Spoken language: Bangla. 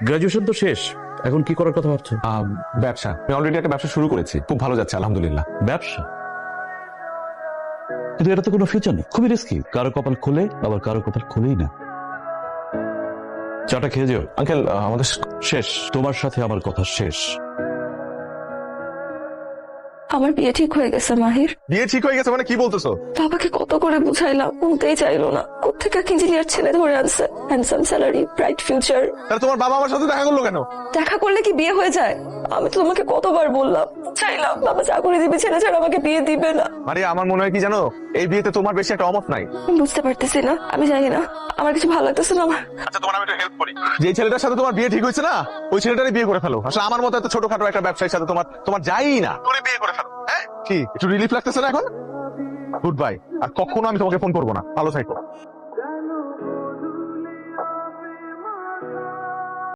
গ্রাজুয়েশন তো শেষ, এখন কি করার কথা ভাবছো? ব্যবসা, আমি অলরেডি একটা ব্যবসা শুরু করেছি, খুব ভালো যাচ্ছে আলহামদুলিল্লাহ। ব্যবসা? কিন্তু এটা তো কোনো ফিউচার নেই, খুবই রিস্কি। কারো কপাল খুলে আবার কারো কপাল খুলেই না। চাটা খেয়ে যেও। আঙ্কেল আমাদের শেষ, তোমার সাথে আমার কথা শেষ। আমার বিয়ে ঠিক হয়ে গেছে মাহির। বিয়ে ঠিক হয়ে গেছে মানে কি বলতেছো? বাবাকে কত করে বুঝাইলাম, শুনতেই চাইলো না। কোত্থেকে এক ইঞ্জিনিয়ার ছেলে ধরে আনছে, হ্যান্ডসাম স্যালারি, ব্রাইট ফিউচার। তাহলে তোমার বাবা আমার সাথে দেখা করলো কেন? দেখা করলে কি বিয়ে হয়ে যায়? আমি তো তোমাকে কতবার বললাম, চাইলাম বাবা চাকরি দিবে, ছেলে ছাড়া আমাকে বিয়ে দিবে না। আরে আমার মনে হয় কি জানো, এই বিয়েতে তোমার বেশি একটা অমত নাই। আমি বুঝতে পারতেছি না, আমি জানি না, আমার কিছু ভালো লাগতেছে না। আমার আচ্ছা তোমার আমি একটু হেল্প করি, যে ছেলেটার সাথে তোমার বিয়ে ঠিক হয়েছে না, ওই ছেলেটারই বিয়ে করে ফেলো। আসলে আমার মতো এত ছোটখাটো একটা ব্যবসায়ীর সাথে তোমার যাই না, তোরে বিয়ে করে ফেলো। হ্যাঁ কি একটু রিলিফ লাগতেছে না এখন? গুড বাই, আর কখনো আমি তোমাকে ফোন করবো না, ভালো থাকো।